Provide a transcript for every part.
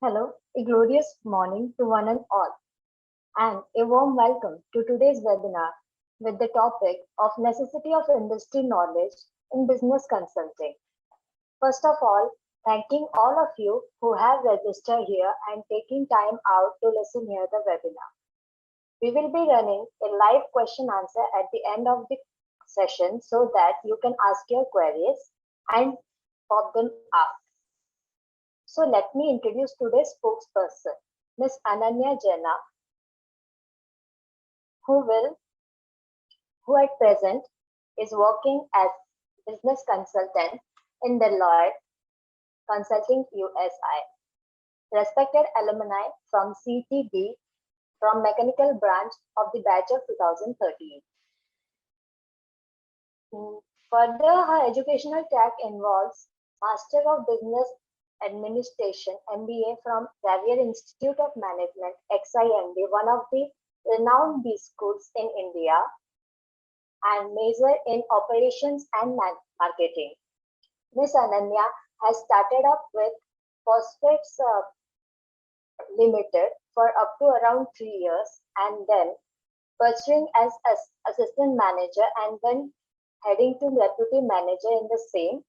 Hello, a glorious morning to one and all, and a warm welcome to today's webinar with the topic of necessity of industry knowledge in business consulting. First of all, thanking all of you who have registered here and taking time out to listen here the webinar. We will be running a live question answer at the end of the session so that you can ask your queries and pop them out. So let me introduce today's spokesperson, Ms. Ananya Jena, who will who at present is working as business consultant in Deloitte Consulting USI. Respected alumni from CTB from mechanical branch of the batch of 2013. Further, her educational track involves Master of Business Administration MBA from Xavier Institute of Management XIMD, one of the renowned B schools in India, and major in operations and marketing. Ms. Ananya has started up with Phosphates Limited for up to around 3 years and then pursuing as assistant manager and then heading to deputy manager in the same.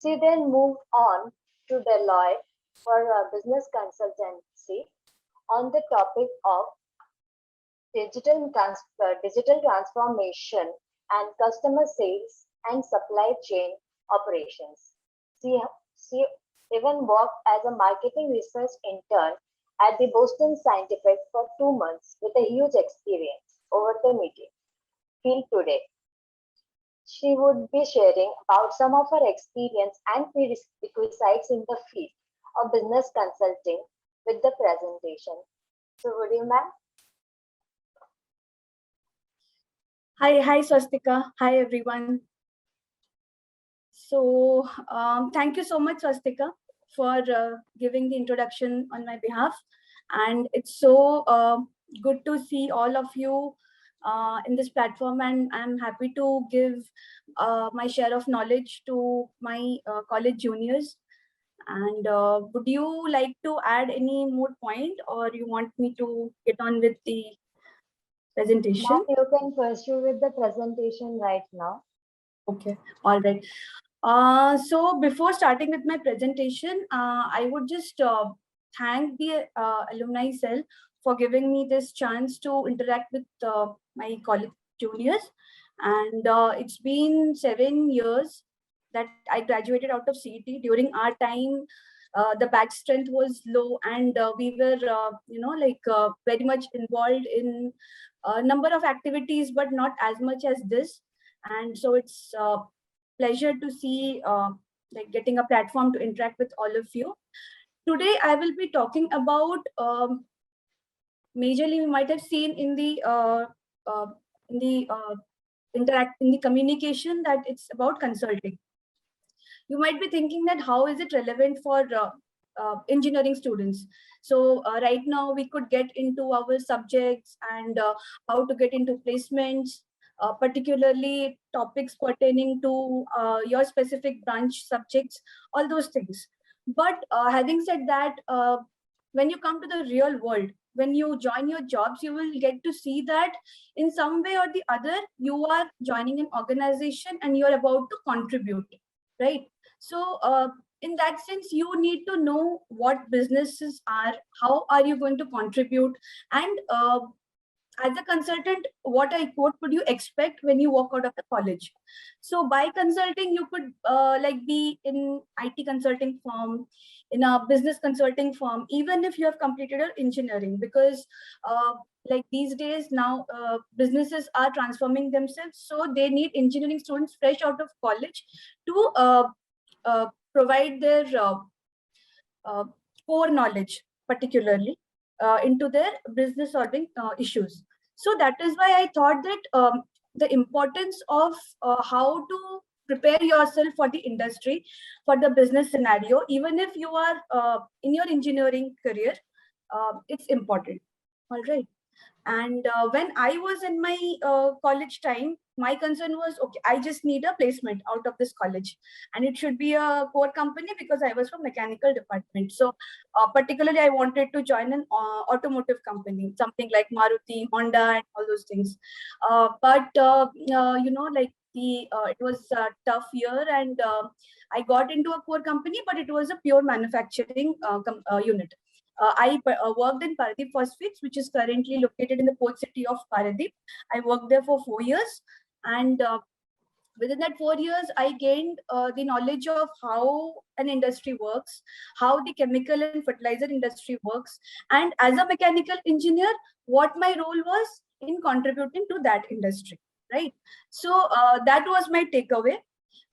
She then moved on to Deloitte for business consultancy on the topic of digital transformation and customer sales and supply chain operations. She even worked as a marketing research intern at the Boston Scientific for 2 months with a huge experience over the meeting field today. She would be sharing about some of her experience and prerequisites in the field of business consulting with the presentation. So would you, ma'am? Hi, Swastika. Hi, everyone. So thank you so much, Swastika, for giving the introduction on my behalf. And it's so good to see all of you in this platform, and I'm happy to give my share of knowledge to my college juniors. And would you like to add any more point, or you want me to get on with the presentation? Ma'am, you can pursue with the presentation right now. Okay, all right. So before starting with my presentation, I would just thank the alumni cell for giving me this chance to interact with my college juniors. And it's been 7 years that I graduated out of CET. During our time, the batch strength was low, and we were, very much involved in a number of activities, but not as much as this. And so it's pleasure to see getting a platform to interact with all of you. Today, I will be talking about majorly we might have seen in the communication that it's about consulting. You might be thinking that how is it relevant for engineering students? So right now we could get into our subjects and how to get into placements, particularly topics pertaining to your specific branch subjects, all those things. But having said that, when you come to the real world, when you join your jobs, you will get to see that in some way or the other, you are joining an organization and you're about to contribute, right? So in that sense, you need to know what businesses are, how are you going to contribute, and as a consultant, what would you expect when you walk out of the college? So by consulting, you could be in IT consulting firm, in a business consulting firm, even if you have completed your engineering, because these days now businesses are transforming themselves, so they need engineering students fresh out of college to provide their core knowledge, particularly into their business solving issues. So that is why I thought that the importance of how to prepare yourself for the industry, for the business scenario, even if you are in your engineering career, it's important. All right. And when I was in my college time, my concern was, okay, I just need a placement out of this college, and it should be a core company because I was from mechanical department. So particularly, I wanted to join an automotive company, something like Maruti, Honda, and all those things. Like it was a tough year, and I got into a core company, but it was a pure manufacturing unit. I worked in Paradeep Phosphates, which is currently located in the port city of Paradeep. I worked there for 4 years, and within that 4 years, I gained the knowledge of how an industry works, how the chemical and fertilizer industry works, and as a mechanical engineer, what my role was in contributing to that industry, right? So that was my takeaway.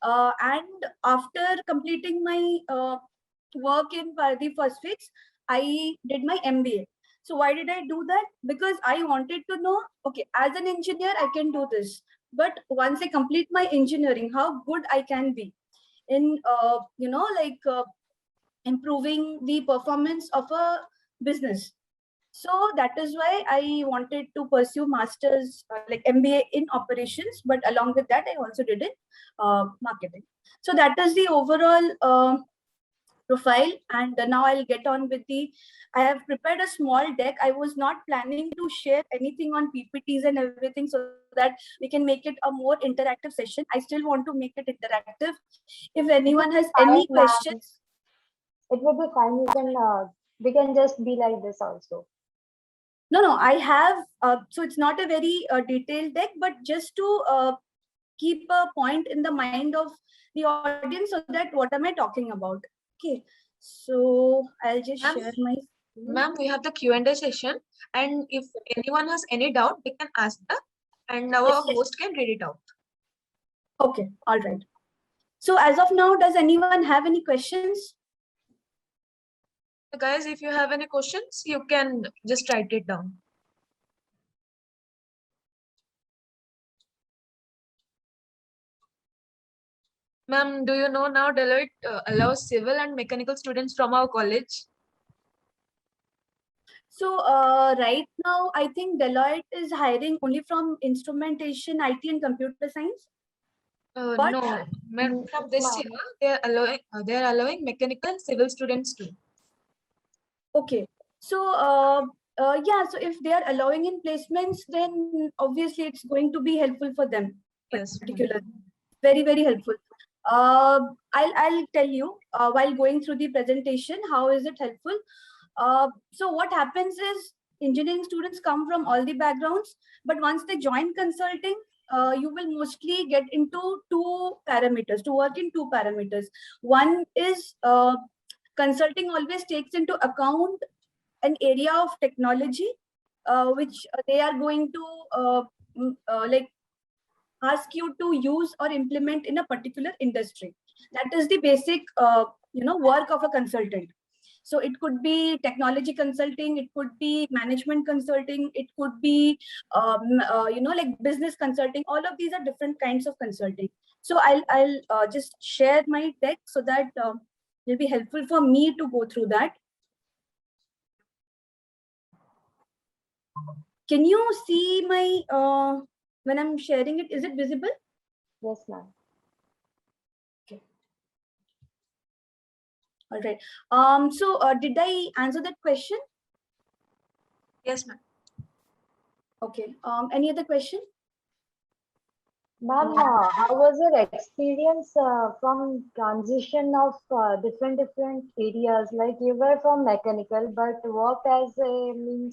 And after completing my work in Paradeep Phosphates, I did my MBA. So why did I do that? Because I wanted to know, okay, as an engineer, I can do this. But once I complete my engineering, how good I can be in, improving the performance of a business. So that is why I wanted to pursue master's, like MBA in operations. But along with that, I also did it marketing. So that is the overall profile. And now I'll get on with I have prepared a small deck. I was not planning to share anything on PPTs and everything so that we can make it a more interactive session. I still want to make it interactive. If anyone has any questions. It would be fine. We can just be like this also. No, I have, so it's not a very detailed deck, but just to keep a point in the mind of the audience so that what am I talking about? Okay, so I'll just share my. Ma'am, we have the Q&A session, and if anyone has any doubt, they can ask that, and our host can read it out. Okay, all right. So as of now, does anyone have any questions? Guys, if you have any questions, you can just write it down. Ma'am, do you know now Deloitte allows civil and mechanical students from our college? So right now, I think Deloitte is hiring only from instrumentation, IT, and computer science. No, ma'am, from this year, they are allowing mechanical and civil students too. Okay, so yeah, so if they are allowing in placements, then obviously it's going to be helpful for them. Yes, particularly very helpful. I'll tell you while going through the presentation how is it helpful. So what happens is engineering students come from all the backgrounds, but once they join consulting, you will mostly get into two parameters, to work in two parameters. One is consulting always takes into account an area of technology which they are going to like ask you to use or implement in a particular industry. That is the basic work of a consultant. So it could be technology consulting, it could be management consulting, it could be like business consulting. All of these are different kinds of consulting. So I'll just share my deck so that it'll be helpful for me to go through that. Can you see my when I'm sharing it? Is it visible? Yes, ma'am. Okay. All right. So did I answer that question? Yes, ma'am. Okay. Any other question? Ma'am, how was your experience from transition of different areas? Like you were from mechanical, but worked as you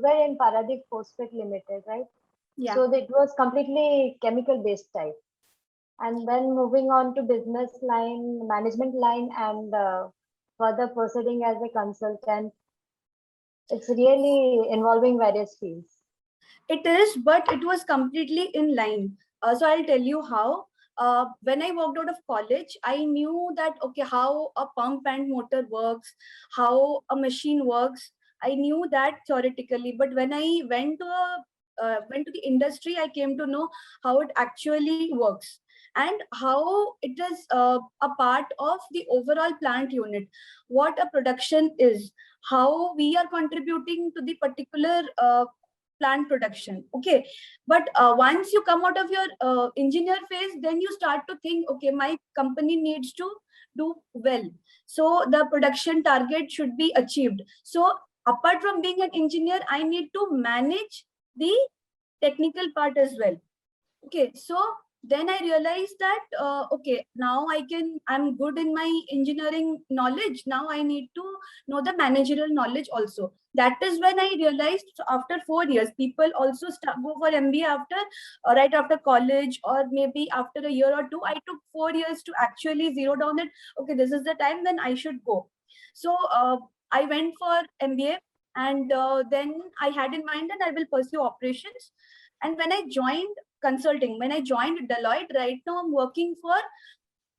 were in Paradeep Phosphate Limited, right? Yeah. So it was completely chemical based type. And then moving on to business line, management line, and further proceeding as a consultant. It's really involving various fields. It is, but it was completely in line. So I'll tell you how. When I walked out of college, I knew that, okay, how a pump and motor works, how a machine works. I knew that theoretically, but when I went to the industry, I came to know how it actually works and how it is a part of the overall plant unit, what a production is, how we are contributing to the particular plant production. Okay, but once you come out of your engineer phase, then you start to think, okay, my company needs to do well, so the production target should be achieved. So apart from being an engineer, I need to manage the technical part as well. Okay, so then I realized that okay, now I'm good in my engineering knowledge. Now I need to know the managerial knowledge also. That is when I realized, after 4 years, people also go for MBA after right after college, or maybe after a year or two. I took 4 years to actually zero down that, okay, this is the time when I should go. So I went for MBA, and then I had in mind that I will pursue operations. And when I joined consulting, when I joined Deloitte, right now I'm working for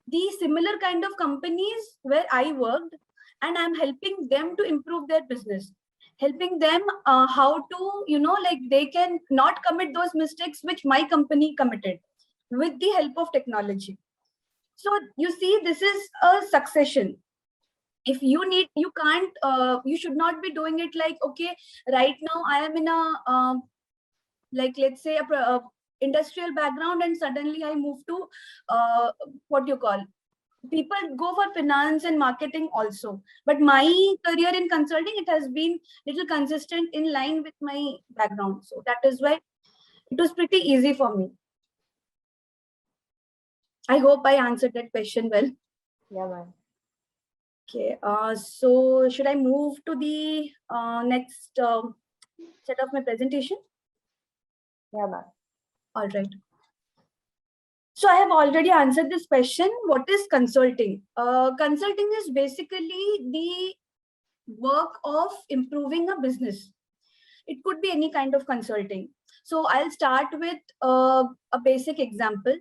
the similar kind of companies where I worked, and I'm helping them to improve their business, helping them how to, like, they can not commit those mistakes which my company committed, with the help of technology. So you see, this is a succession. If you can't, you should not be doing it like, okay, right now I am in a like, let's say a industrial background, and suddenly I move to what you call, people go for finance and marketing also, but my career in consulting, it has been little consistent in line with my background. So that is why it was pretty easy for me. I hope I answered that question well. Yeah, ma'am. Okay, so should I move to the next set of my presentation? Yeah, ma'am. All right. So I have already answered this question. What is consulting? Consulting is basically the work of improving a business. It could be any kind of consulting. So I'll start with a basic example.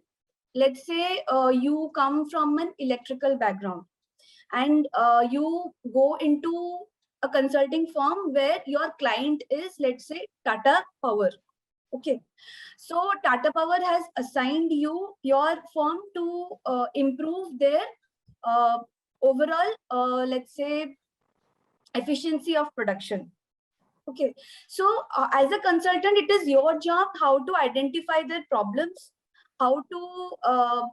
Let's say you come from an electrical background, and you go into a consulting firm where your client is, let's say, Tata Power. Okay, so Tata Power has assigned you your firm to improve their overall, let's say, efficiency of production. Okay, so as a consultant, it is your job how to identify their problems, how to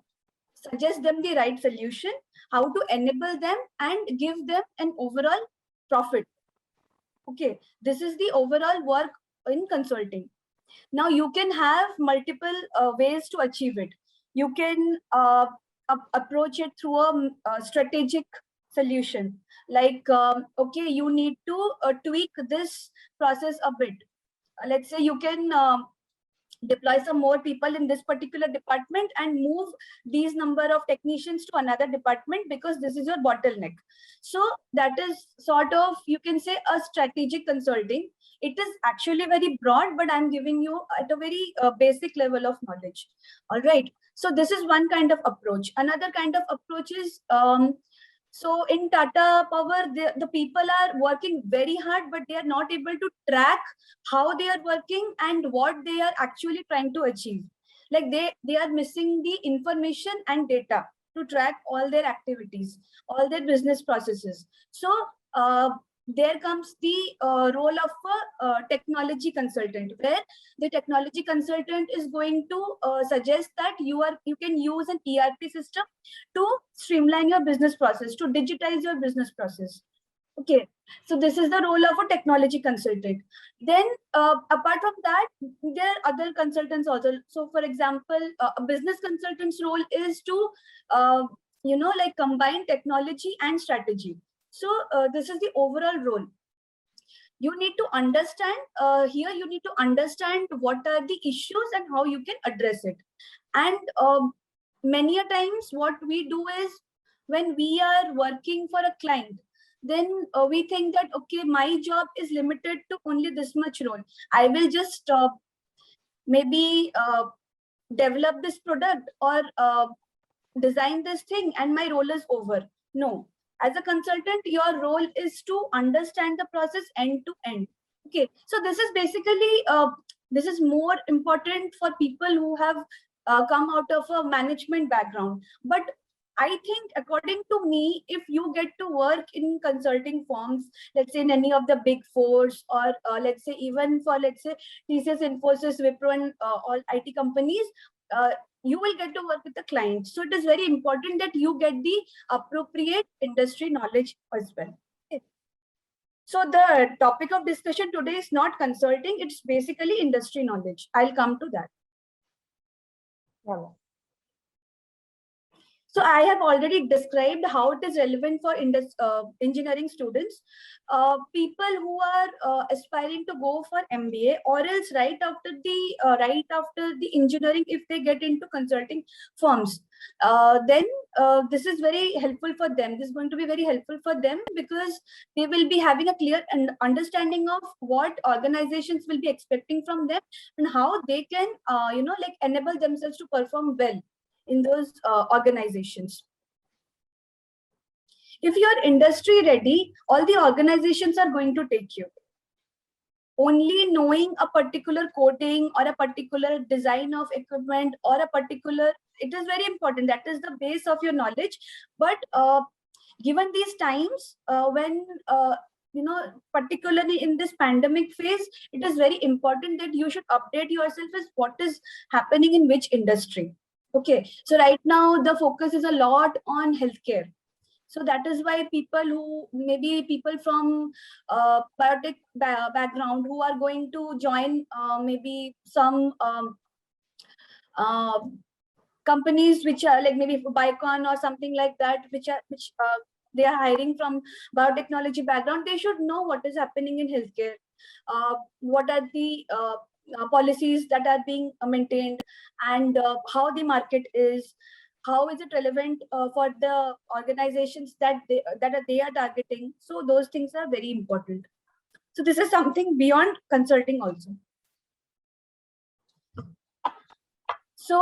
suggest them the right solution, how to enable them and give them an overall profit. Okay, this is the overall work in consulting. Now you can have multiple ways to achieve it. You can approach it through a strategic solution, like okay, you need to tweak this process a bit. Let's say you can deploy some more people in this particular department and move these number of technicians to another department because this is your bottleneck. So that is sort of, you can say, a strategic consulting. It is actually very broad, but I'm giving you at a very basic level of knowledge. All right. So this is one kind of approach. Another kind of approach is, so in Tata Power, the people are working very hard, but they are not able to track how they are working and what they are actually trying to achieve. Like they are missing the information and data to track all their activities, all their business processes. So there comes the role of a technology consultant, where the technology consultant is going to suggest that you can use an ERP system to streamline your business process, to digitize your business process. Okay, so this is the role of a technology consultant. Then apart from that, there are other consultants also. So for example, a business consultant's role is to like, combine technology and strategy. So this is the overall role. You need to understand here, you need to understand what are the issues and how you can address it. And many a times what we do is, when we are working for a client, then we think that, okay, my job is limited to only this much role. I will just maybe develop this product or design this thing and my role is over. No, as a consultant, your role is to understand the process end to end. Okay, so this is basically this is more important for people who have come out of a management background. But I think, according to me, if you get to work in consulting firms, let's say in any of the big fours, or let's say even for, let's say, TCS, Infosys, Wipro, and all IT companies, uh, you will get to work with the client. So it is very important that you get the appropriate industry knowledge as well. Okay. So the topic of discussion today is not consulting, it's basically industry knowledge. I'll come to that. Yeah, ma'am. So I have already described how it is relevant for engineering students, people who are aspiring to go for MBA, or else right after the engineering, if they get into consulting firms, then this is very helpful for them. This is going to be very helpful for them because they will be having a clear understanding of what organizations will be expecting from them and how they can, like enable themselves to perform well in those organizations. If you're industry ready, all the organizations are going to take you. Only knowing a particular coding or a particular design of equipment or a particular, it is very important. That is the base of your knowledge. But given these times when particularly in this pandemic phase, it is very important that you should update yourself as what is happening in which industry. Okay, so right now the focus is a lot on healthcare. So that is why people from biotech background who are going to join maybe some companies which are like maybe Biocon or something like that, which they are hiring from biotechnology background, they should know what is happening in healthcare, what are the policies that are being maintained, and how the market is, how is it relevant for the organizations that they are targeting. So those things are very important. So this is something beyond consulting also. So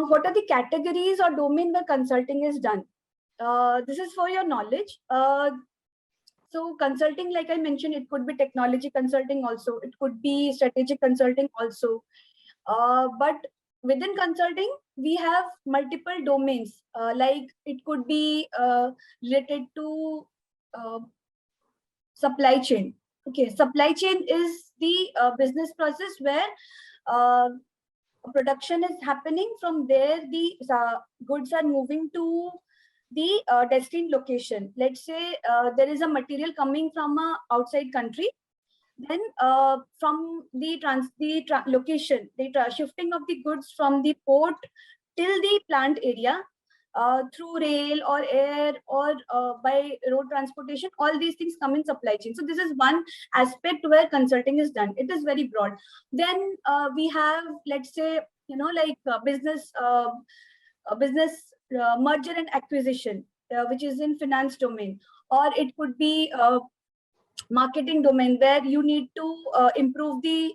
what are the categories or domain where consulting is done? This is for your knowledge. So consulting, like I mentioned, it could be technology consulting also. It could be strategic consulting also. But within consulting, we have multiple domains. Like it could be related to supply chain. Okay, supply chain is the business process where production is happening. From there, the goods are moving to the destined location. Let's say there is a material coming from a outside country. Then from the location, the shifting of the goods from the port till the plant area, through rail or air or by road transportation, all these things come in supply chain. So this is one aspect where consulting is done. It is very broad. Then we have, let's say, business merger and acquisition, which is in finance domain, or it could be marketing domain, where you need to improve the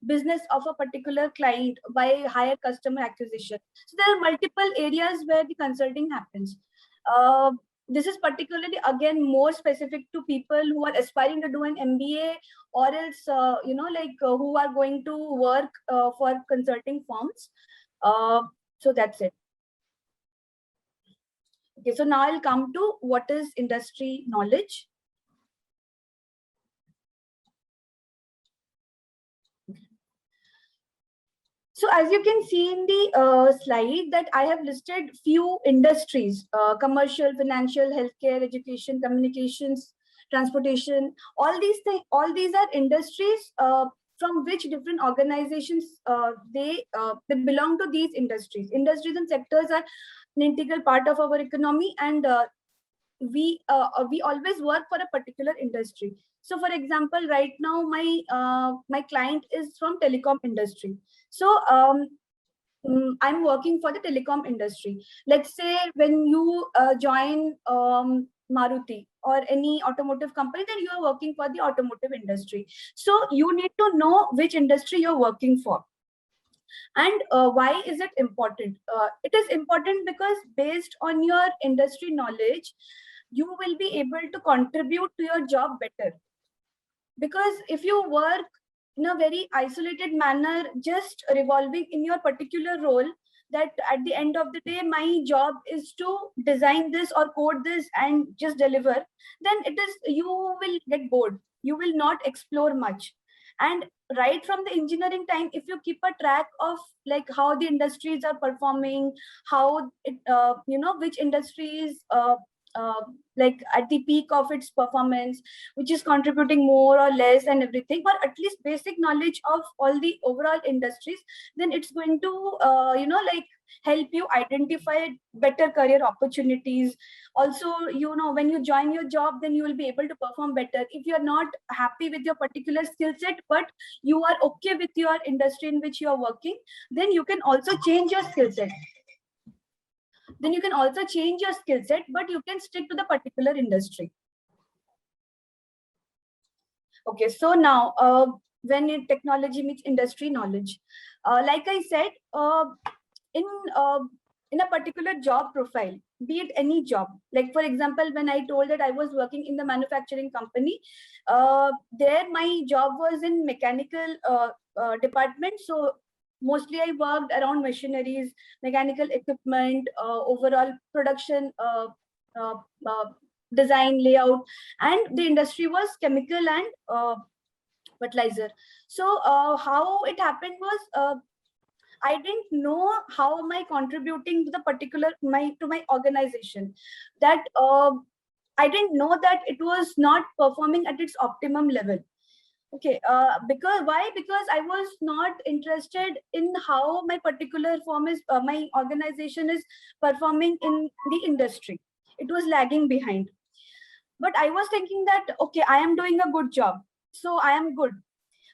business of a particular client by higher customer acquisition. So there are multiple areas where the consulting happens. This is particularly, again, more specific to people who are aspiring to do an MBA, or else who are going to work for consulting firms. So that's it. Okay, so now I'll come to what is industry knowledge. So as you can see in the slide, that I have listed few industries: commercial, financial, healthcare, education, communications, transportation. All these things, all these are industries from which different organizations they belong to these industries. Industries and sectors are an integral part of our economy, and we always work for a particular industry. So for example, right now my client is from telecom industry. So I'm working for the telecom industry. Let's say when you join Maruti or any automotive company, then you are working for the automotive industry. So you need to know which industry you're working for. And why is it important? It is important because based on your industry knowledge, you will be able to contribute to your job better. Because if you work in a very isolated manner, just revolving in your particular role, that at the end of the day, my job is to design this or code this and just deliver, then you will get bored. You will not explore much. And right from the engineering time, if you keep a track of like how the industries are performing, how it, which industries uh, like at the peak of its performance, which is contributing more or less and everything, or at least basic knowledge of all the overall industries, then it's going to like help you identify better career opportunities. Also, when you join your job, then you will be able to perform better. If you're not happy with your particular skill set, but you are okay with your industry in which you are working, then you can also change your skill set. Then you can also change your skill set, but you can stick to the particular industry. Okay, so now when technology meets industry knowledge, like I said, in a particular job profile, be it any job, like for example, when I told that I was working in the manufacturing company, there my job was in mechanical department. So mostly I worked around machineries, mechanical equipment, overall production, uh, uh, design, layout, and the industry was chemical and fertilizer. So how it happened was, I didn't know how am I contributing to the particular to my organization. That I didn't know that it was not performing at its optimum level. Okay, because why? Because I was not interested in how my particular firm is, my organization is performing in the industry. It was lagging behind. But I was thinking that, okay, I am doing a good job, so I am good.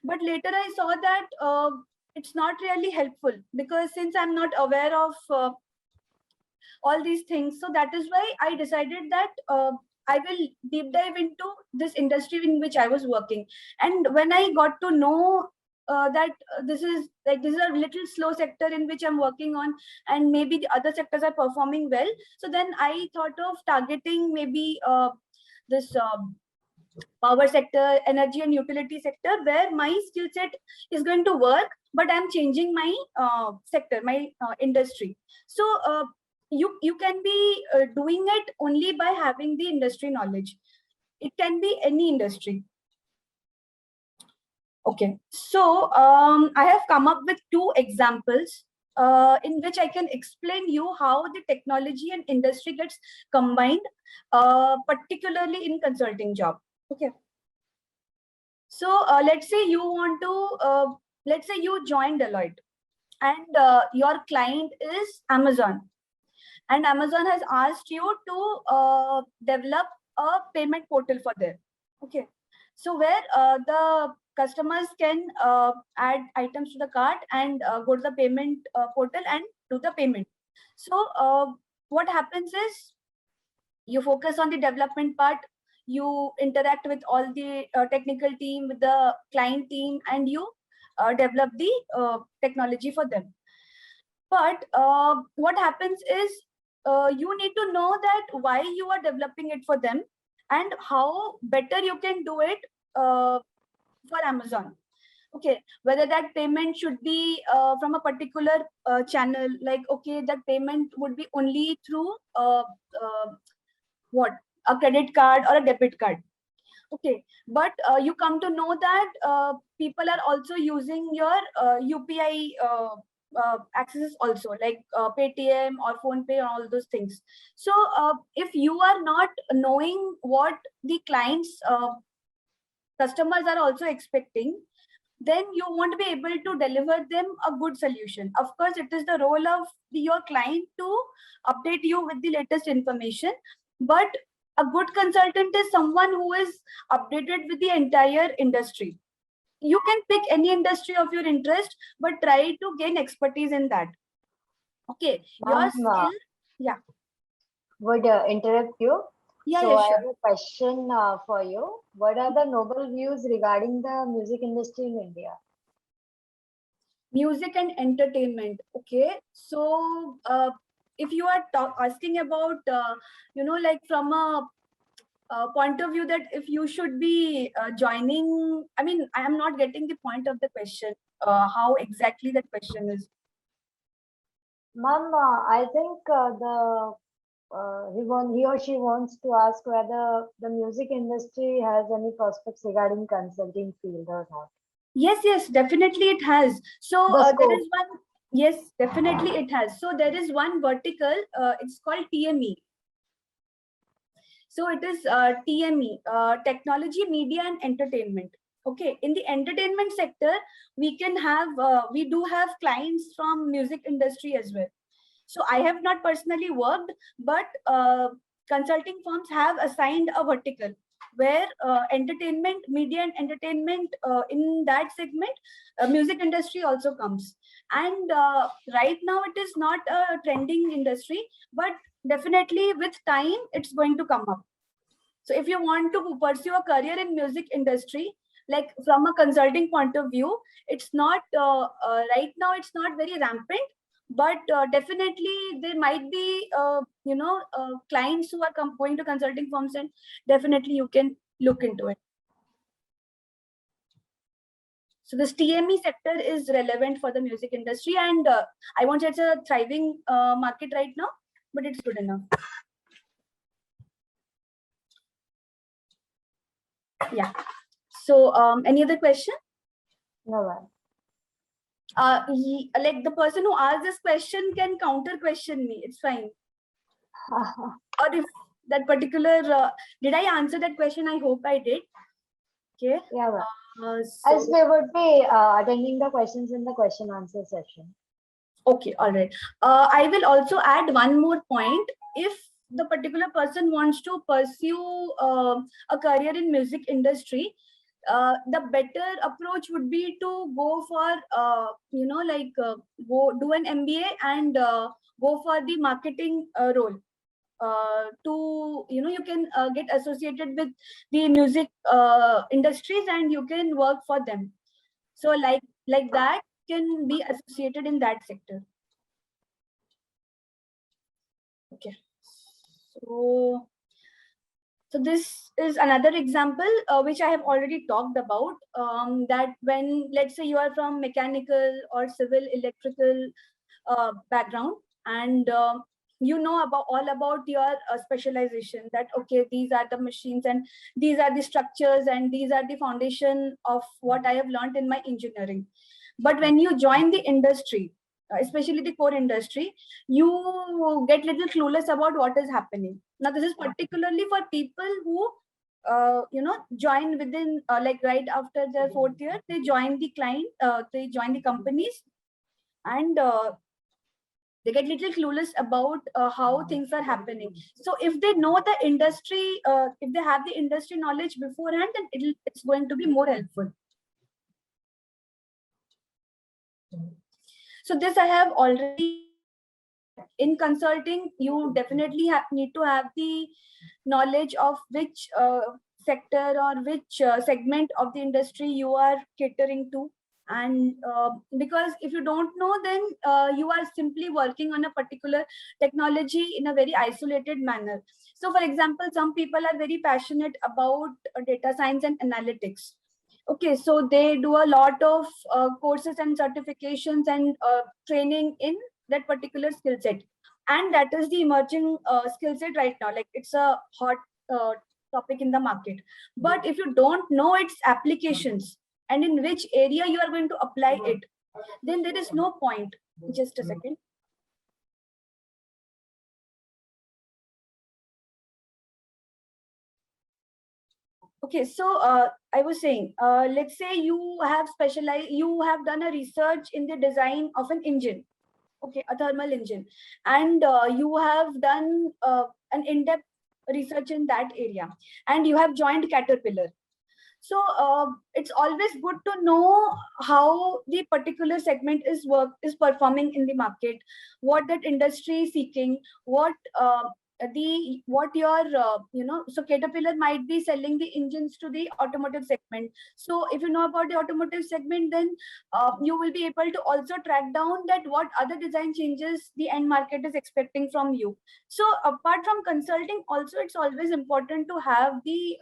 But later I saw that it's not really helpful, because since I'm not aware of all these things, so that is why I decided that I will deep dive into this industry in which I was working. And when I got to know that this is a little slow sector in which I'm working on, and maybe the other sectors are performing well, so then I thought of targeting maybe this power sector, energy and utility sector, where my skill set is going to work, but I'm changing my sector, my industry. So you can be doing it only by having the industry knowledge. It can be any industry. Okay, so I have come up with two examples in which I can explain you how the technology and industry gets combined, particularly in consulting job. Okay. So let's say you want to, let's say you join Deloitte, and your client is Amazon, and Amazon has asked you to develop a payment portal for them. Okay. So where the customers can add items to the cart and go to the payment portal and do the payment. So what happens is, you focus on the development part, you interact with all the technical team, with the client team, and you develop the technology for them. But what happens is, you need to know that why you are developing it for them, and how better you can do it for Amazon. Okay, whether that payment should be from a particular channel, like, okay, that payment would be only through what, a credit card or a debit card. Okay, but you come to know that people are also using your UPI accesses also, like Paytm or PhonePe and all those things. So if you are not knowing what the clients customers are also expecting, then you won't be able to deliver them a good solution. Of course, it is the role of your client to update you with the latest information, but a good consultant is someone who is updated with the entire industry. You can pick any industry of your interest, but try to gain expertise in that. Okay, your Ma'am, skill, yeah, would interrupt you. yeah, So yeah, I sure. have a question for you. What are the noble views regarding the music industry in India? Music and entertainment. Okay, so if you are asking about like from a point of view, that if you should be joining, I mean, I am not getting the point of the question, how exactly that question is. Ma'am, I think he or she wants to ask whether the music industry has any prospects regarding consulting field or not. Yes, definitely it has. So The there scope. is one, yes, definitely it has. So there is one vertical, it's called TME. So it is TME, Technology, Media and Entertainment. Okay, in the entertainment sector, we do have clients from music industry as well. So I have not personally worked, but consulting firms have assigned a vertical where entertainment, media and entertainment, in that segment, music industry also comes. And right now it is not a trending industry, but definitely with time it's going to come up. So if you want to pursue a career in music industry, like from a consulting point of view, it's not right now it's not very rampant, but definitely there might be clients who are going to consulting firms, and definitely you can look into it. So this TME sector is relevant for the music industry, and I won't say it's a thriving market right now, but it's good enough. Yeah. So any other question? No, ma'am. Like the person who asked this question can counter question me. It's fine. Or if that particular, did I answer that question? I hope I did. Okay. Yeah, ma'am. As So, we would be attending the questions in the question answer session. okay, all right. I will also add one more point. If the particular person wants to pursue a career in music industry, the better approach would be to go for go do an MBA and go for the marketing role. To you can get associated with the music industries and you can work for them. So like that can be associated in that sector. Okay. So this is another example which I have already talked about, that when, let's say, you are from mechanical or civil electrical background, and you know about all about your specialization, that okay, these are the machines and these are the structures and these are the foundation of what I have learned in my engineering. But when you join the industry, especially the core industry, you get little clueless about what is happening. Now this is particularly for people who join within like right after their fourth year, they join the client, they join the companies, and they get little clueless about how things are happening. So if they know the industry, if they have the industry knowledge beforehand, then it's going to be more helpful. So this I have already. In consulting, you definitely need to have the knowledge of which sector or which segment of the industry you are catering to. And because if you don't know, then you are simply working on a particular technology in a very isolated manner. So for example, some people are very passionate about data science and analytics. Okay, so they do a lot of courses and certifications and training in that particular skill set, and that is the emerging skill set right now. Like it's a hot topic in the market. But if you don't know its applications and in which area you are going to apply it, then there is no point. Just a second. Okay, so I was saying, let's say you have done a research in the design of an engine, okay, a thermal engine, and you have done an in-depth research in that area, and you have joined Caterpillar. So it's always good to know how the particular segment is performing in the market, what that industry is seeking, what your so Caterpillar might be selling the engines to the automotive segment. So if you know about the automotive segment, then you will be able to also track down that what other design changes the end market is expecting from you. So apart from consulting, also it's always important to have the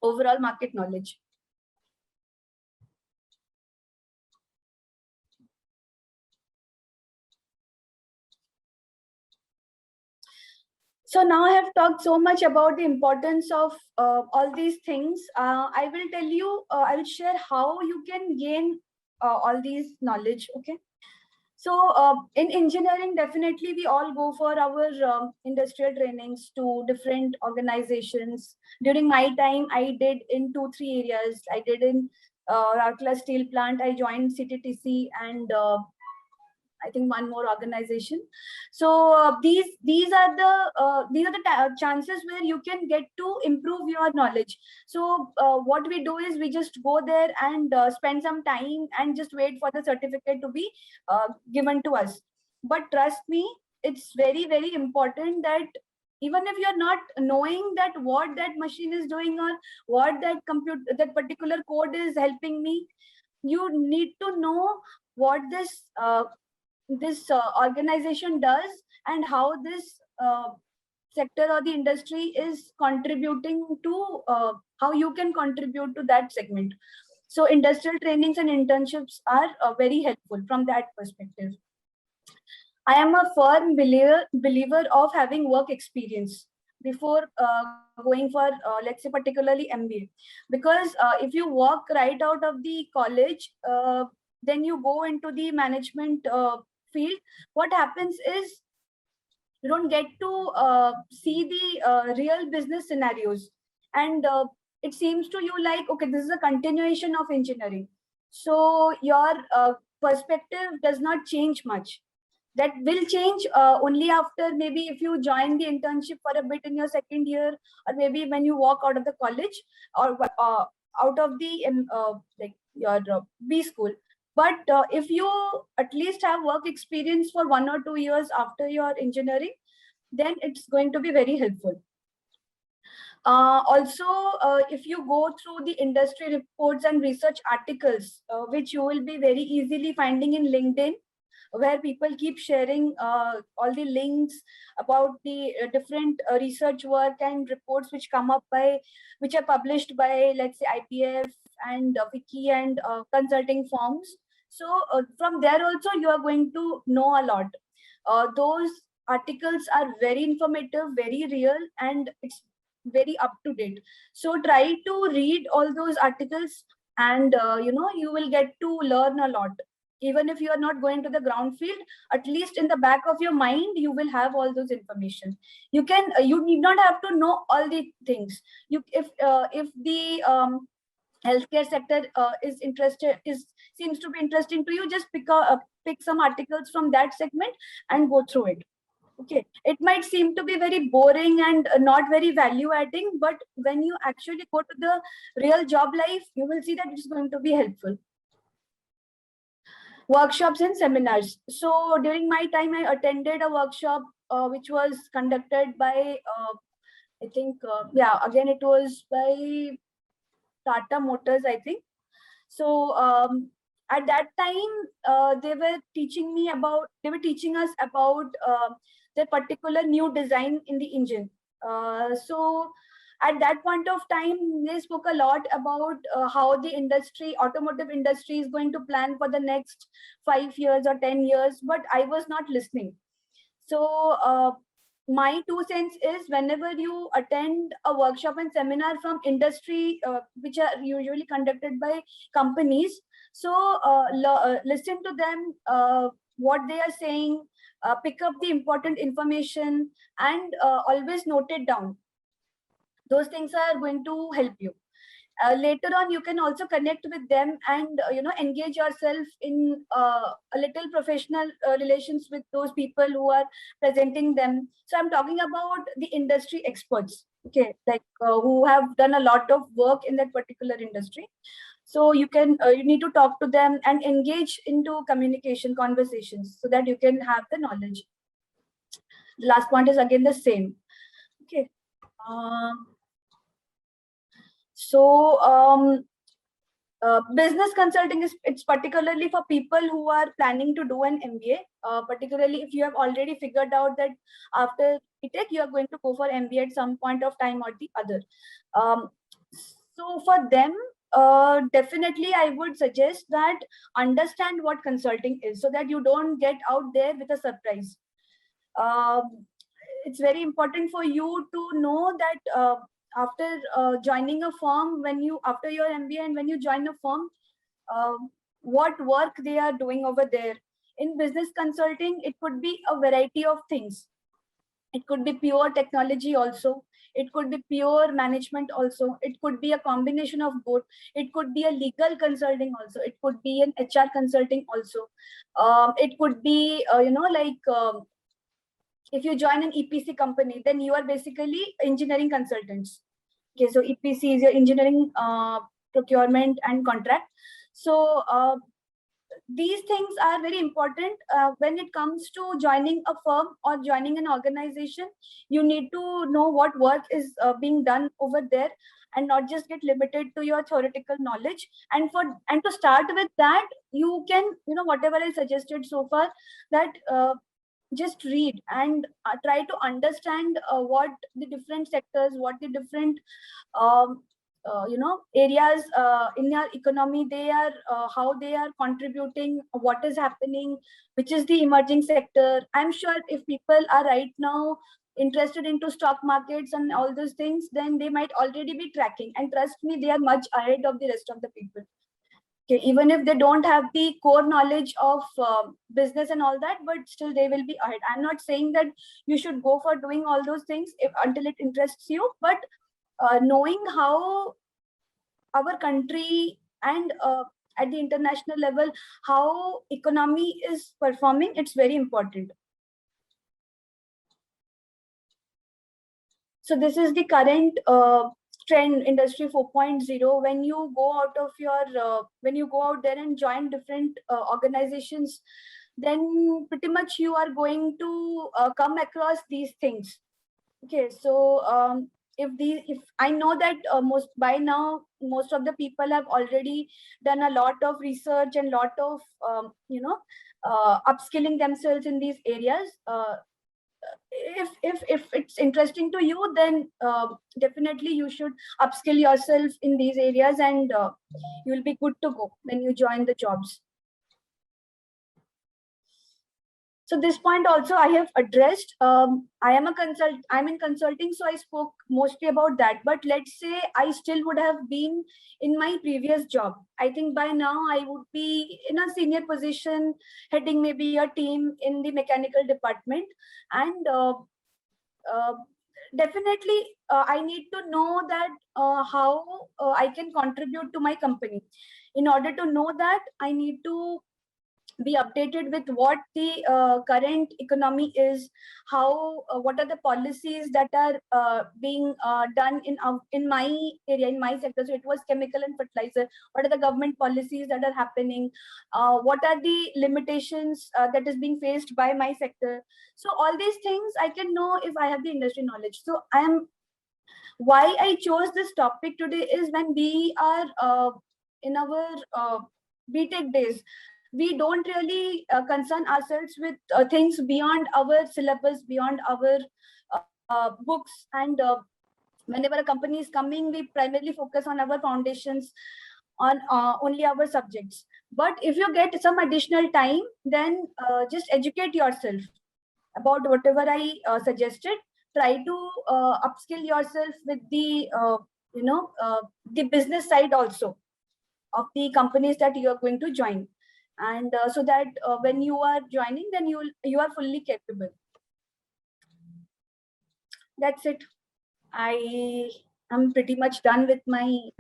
overall market knowledge. So now I have talked so much about the importance of all these things. I will tell you, I will share how you can gain all these knowledge. Okay. So in engineering, definitely we all go for our industrial trainings to different organizations. During my time, I did in 2-3 areas. I did in Rourkela Steel Plant. I joined CTTC and I think one more organization. So these are the chances where you can get to improve your knowledge. So what we do is we just go there and spend some time and just wait for the certificate to be given to us. But trust me, it's very, very important that even if you're not knowing that what that machine is doing or what that particular code is helping me, you need to know what this organization does and how this sector or the industry is contributing to how you can contribute to that segment. So industrial trainings and internships are very helpful from that perspective. I am a firm believer of having work experience before going for, let's say, particularly MBA. Because if you walk right out of the college, then you go into the management field, what happens is you don't get to see the real business scenarios. And it seems to you like, okay, this is a continuation of engineering. So your perspective does not change much. That will change only after maybe if you join the internship for a bit in your second year, or maybe when you walk out of the college or out of the like your B school. But if you at least have work experience for 1 or 2 years after your engineering, then it's going to be very helpful. Also, if you go through the industry reports and research articles, which you will be very easily finding in LinkedIn, where people keep sharing all the links about the different research work and reports which are published by, let's say, IPF and Wiki and consulting firms. So from there also you are going to know a lot. Those articles are very informative, very real, and it's very up to date. So try to read all those articles, and you will get to learn a lot. Even if you are not going to the ground field, at least in the back of your mind you will have all those information. You need not have to know all the things. If the healthcare sector seems to be interesting to you, just pick some articles from that segment and go through it. Okay, it might seem to be very boring and not very value adding, but when you actually go to the real job life, you will see that it's going to be helpful. Workshops and seminars. So during my time, I attended a workshop which was conducted by, I think, again, it was by Tata Motors, I think. So at that time, they were teaching us about the particular new design in the engine. So at that point of time, they spoke a lot about how the automotive industry is going to plan for the next 5 years or 10 years, but I was not listening. So my 2 cents is, whenever you attend a workshop and seminar from industry, which are usually conducted by companies, so listen to them, what they are saying, pick up the important information, and always note it down. Those things are going to help you. Later on, you can also connect with them and engage yourself in a little professional relations with those people who are presenting them. So I'm talking about the industry experts, okay, like who have done a lot of work in that particular industry. So you need to talk to them and engage into communication conversations so that you can have the knowledge. The last point is again the same. Okay. Business consulting it's particularly for people who are planning to do an MBA, particularly if you have already figured out that after BTech you are going to go for MBA at some point of time or the other. So for them, definitely I would suggest that understand what consulting is so that you don't get out there with a surprise. it's very important for you to know that after joining a firm, after your MBA and when you join a firm, what work they are doing over there. In business consulting, it could be a variety of things. It could be pure technology also. It could be pure management also. It could be a combination of both. It could be a legal consulting also. It could be an HR consulting also. It could be, if you join an EPC company, then you are basically engineering consultants. Okay, so EPC is your engineering procurement and contract. So these things are very important when it comes to joining a firm or joining an organization. You need to know what work is being done over there, and not just get limited to your theoretical knowledge. And to start with that, you can, whatever I suggested so far, that just read and try to understand what the different sectors, what the different areas in your economy, they are how they are contributing, what is happening, which is the emerging sector. I'm sure if people are right now interested into stock markets and all those things, then they might already be tracking, and trust me, they are much ahead of the rest of the people. Okay, even if they don't have the core knowledge of business and all that, but still they will be ahead. I'm not saying that you should go for doing all those things until it interests you, but knowing how our country and at the international level, how economy is performing, it's very important. So this is the current trend, industry 4.0. When you go out of your when you go out there and join different organizations, then pretty much you are going to come across these things. Okay, so if I know that by now most of the people have already done a lot of research and lot of upskilling themselves in these areas. If it's interesting to you, then definitely you should upskill yourself in these areas, and you'll be good to go when you join the jobs. So this point also I have addressed. I'm in consulting, so I spoke mostly about that. But let's say I still would have been in my previous job. I think by now I would be in a senior position, heading maybe a team in the mechanical department. And definitely I need to know that how I can contribute to my company. In order to know that, I need to be updated with what the current economy is, how what are the policies that are being done in my area, in my sector. So it was chemical and fertilizer. What are the government policies that are happening? What are the limitations that is being faced by my sector? So all these things I can know if I have the industry knowledge. So why I chose this topic today is when we are in our BTech days, we don't really concern ourselves with things beyond our syllabus, beyond our books. And whenever a company is coming, we primarily focus on our foundations, on only our subjects. But if you get some additional time, then just educate yourself about whatever I suggested. Try to upskill yourself with the the business side also of the companies that you are going to join, and so that when you are joining, then you are fully capable. That's it. I am pretty much done with my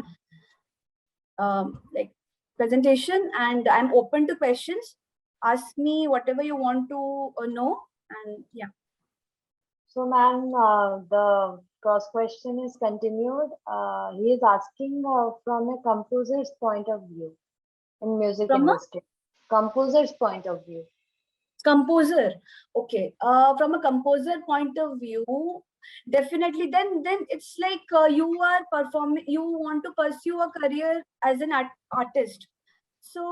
presentation, and I'm open to questions. Ask me whatever you want to know, and yeah. So, ma'am, the cross question is continued. He is asking from a composer's point of view in music From a industry. Composer's point of view. Composer. Okay. From a composer point of view, definitely. Then it's like you are performing. You want to pursue a career as an artist. So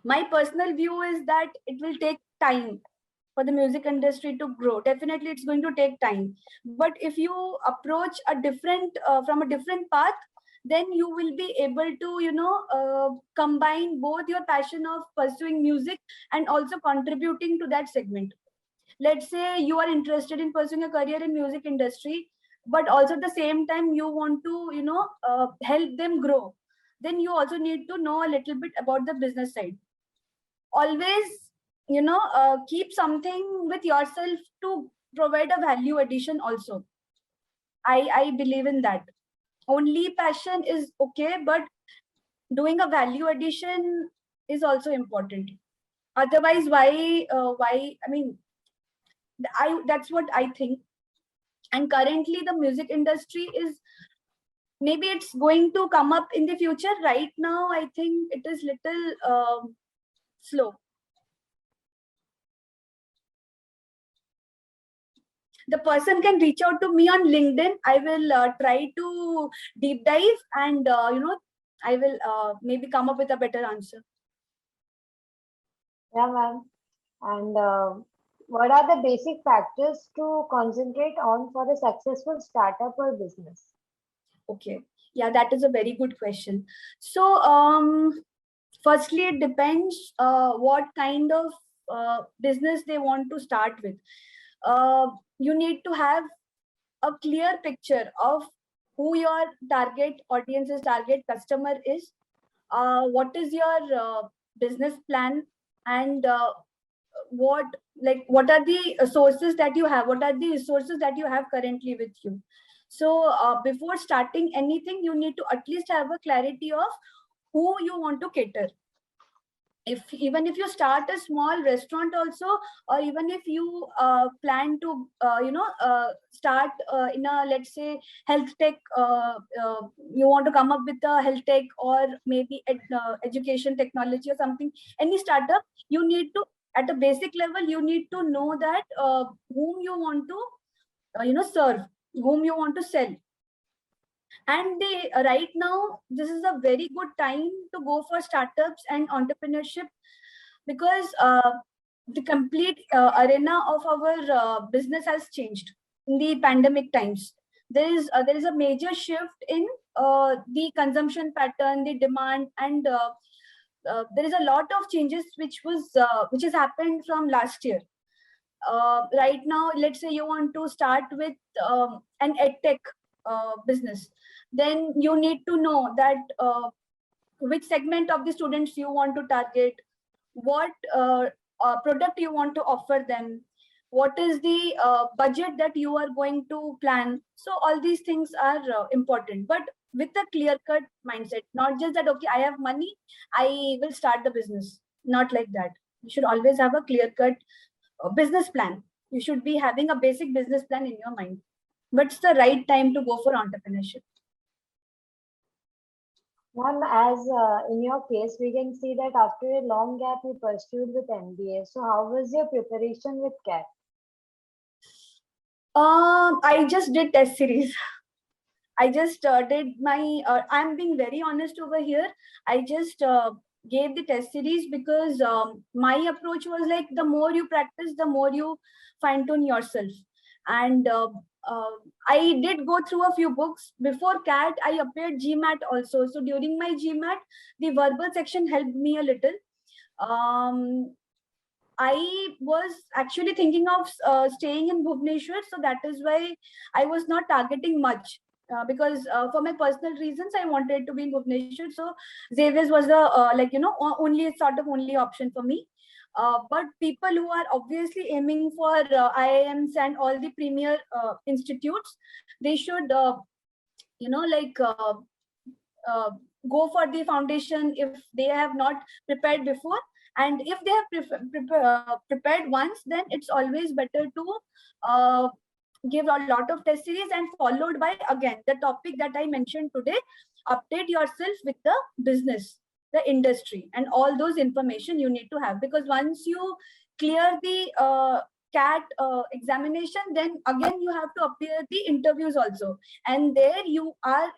my personal view is that it will take time for the music industry to grow. Definitely it's going to take time, but if you approach a different from a different path, then you will be able to combine both your passion of pursuing music and also contributing to that segment. let's say you are interested in pursuing a career in music industry, but also at the same time you want to, help them grow, then you also need to know a little bit about the business side. Always, keep something with yourself to provide a value addition also. I believe in that. Only passion is okay, but doing a value addition is also important. Otherwise, why? I mean, that's what I think. And currently, the music industry is, maybe it's going to come up in the future. Right now, I think it is little slow. The person can reach out to me on LinkedIn. I will try to deep dive, and I will maybe come up with a better answer. Yeah, ma'am. And what are the basic factors to concentrate on for a successful startup or business? Okay, yeah, that is a very good question. So firstly, it depends what kind of business they want to start with. You need to have a clear picture of who your target audience is, target customer is, what is your business plan, and what are the sources that you have, what are the resources that you have currently with you. So before starting anything, you need to at least have a clarity of who you want to cater. Even if you start a small restaurant also, or even if you plan to start in a, let's say, health tech, you want to come up with a health tech, or maybe education technology or something, any startup, you need to, at a basic level, you need to know that whom you want to serve, whom you want to sell. And right now, this is a very good time to go for startups and entrepreneurship, because the complete arena of our business has changed in the pandemic times. There is a major shift in the consumption pattern, the demand, and there is a lot of changes which has happened from last year. Right now, let's say you want to start with an edtech business, then you need to know that which segment of the students you want to target, what product you want to offer them, what is the budget that you are going to plan. So all these things are important, but with a clear cut mindset, not just that, okay, I have money, I will start the business. Not like that. You should always have a clear cut business plan. You should be having a basic business plan in your mind. But it's the right time to go for entrepreneurship. Ma'am, as in your case, we can see that after a long gap, you pursued with MBA. So, how was your preparation with CAT? I just did test series. I just did my, I'm being very honest over here. I just gave the test series because my approach was like, the more you practice, the more you fine tune yourself. And I did go through a few books. Before CAT, I appeared GMAT also. So during my GMAT, the verbal section helped me a little. I was actually thinking of staying in Bhubaneswar, so that is why I was not targeting much. Because for my personal reasons, I wanted to be in Bhubaneswar. So Xavier's was the only sort of only option for me. But people who are obviously aiming for IIMs and all the premier institutes, they should go for the foundation if they have not prepared before. And if they have prepared once, then it's always better to give a lot of test series, and followed by, again, the topic that I mentioned today, update yourself with the business, the industry, and all those information you need to have. Because once you clear the CAT examination, then again you have to appear the interviews also. And there I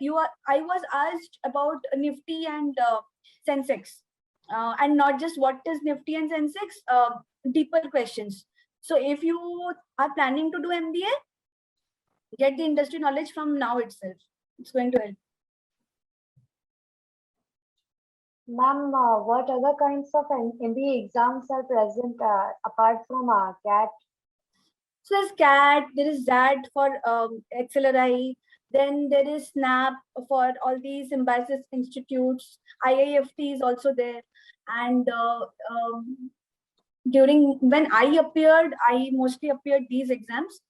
was asked about Nifty and Sensex, and not just what is Nifty and Sensex, deeper questions. So if you are planning to do MBA, get the industry knowledge from now itself. It's going to help. Ma'am, what other kinds of MBA exams are present apart from CAT? So there's CAT, there is ZAT for XLRI, then there is SNAP for all these symbiosis institutes, IIFT is also there. And during when I appeared, I mostly appeared these exams.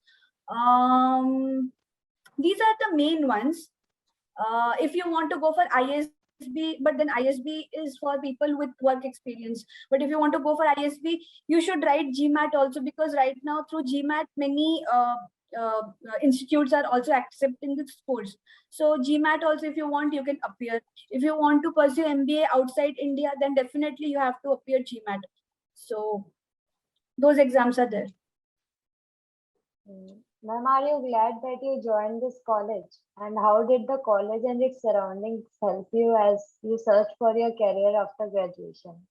These are the main ones. If you want to go for ISB, but then ISB is for people with work experience. But if you want to go for ISB, you should write GMAT also, because right now through GMAT, many institutes are also accepting this course. So GMAT also, if you want, you can appear. If you want to pursue MBA outside India, then definitely you have to appear GMAT. So those exams are there. Ma'am, are you glad that you joined this college? And how did the college and its surroundings help you as you search for your career after graduation?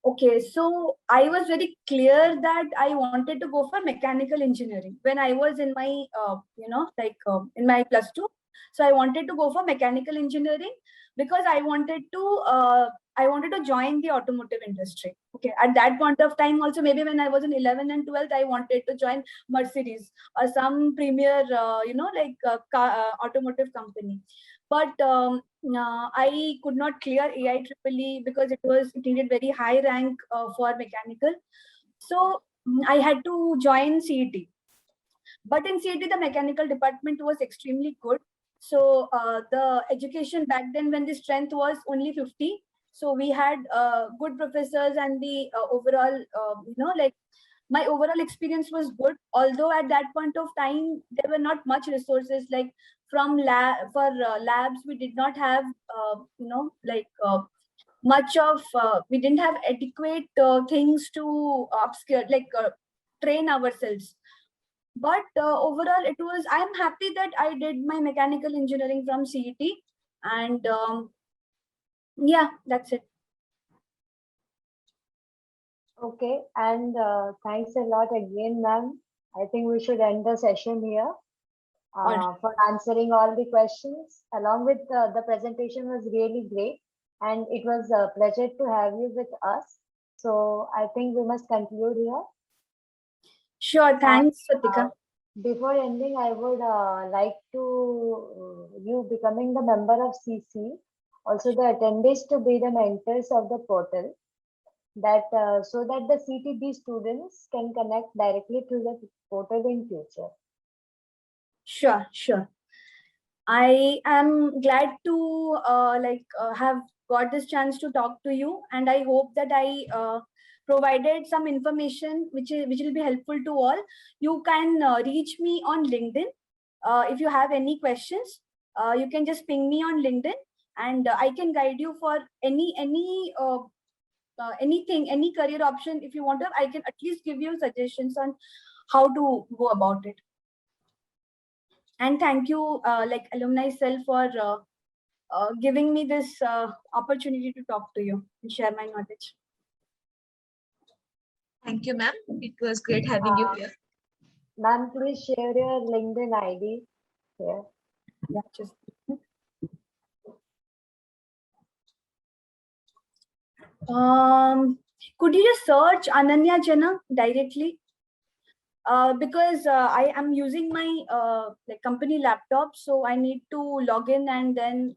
Okay, so I was very clear that I wanted to go for mechanical engineering when I was in my, in my +2. So I wanted to go for mechanical engineering because I wanted to join the automotive industry. Okay, at that point of time, also maybe when I was in 11th and 12th, I wanted to join Mercedes or some premier, automotive company. But I could not clear AIEEE because it needed very high rank for mechanical. So I had to join CET. But in CET, the mechanical department was extremely good. So the education back then, when the strength was only 50, so we had good professors, and the overall, my overall experience was good. Although at that point of time, there were not much resources, like from labs, we did not have, much of, we didn't have adequate things to upskill, train ourselves. But overall, I'm happy that I did my mechanical engineering from CET. And yeah, that's it. Okay, and thanks a lot again, ma'am. I think we should end the session here for answering all the questions. Along with the presentation was really great, and it was a pleasure to have you with us. So I think we must conclude here. Sure, thanks, Satika. Before ending, I would like to you becoming the member of CC, also the attendees to be the mentors of the portal, that so that the CTB students can connect directly to the portal in future. Sure. I am glad to have got this chance to talk to you, and I hope that I provided some information which will be helpful to all. You can reach me on LinkedIn. If you have any questions, you can just ping me on LinkedIn, and I can guide you for anything, any career option. If you want to, I can at least give you suggestions on how to go about it. And thank you, Alumni Cell, for giving me this opportunity to talk to you and share my knowledge. Thank you, ma'am. It was great having you here. Ma'am, please share your LinkedIn ID here. Yeah, just. Could you just search Ananya Jana directly? Because I am using my company laptop, so I need to log in, and then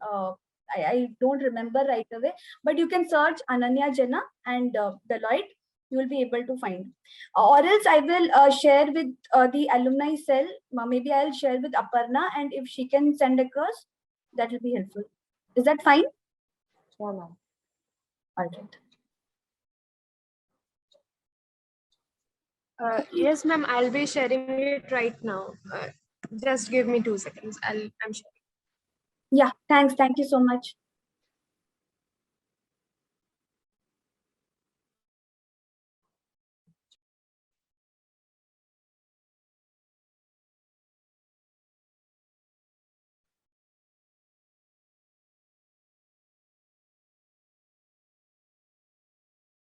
I don't remember right away. But you can search Ananya Jana and Deloitte. You will be able to find. Or else I will share with the alumni cell. Maybe I'll share with Aparna, and if she can send across, that will be helpful. Is that fine? Yeah, ma'am. All right. Yes, ma'am. I'll be sharing it right now. Just give me 2 seconds. I'm sharing. Yeah. Thanks. Thank you so much.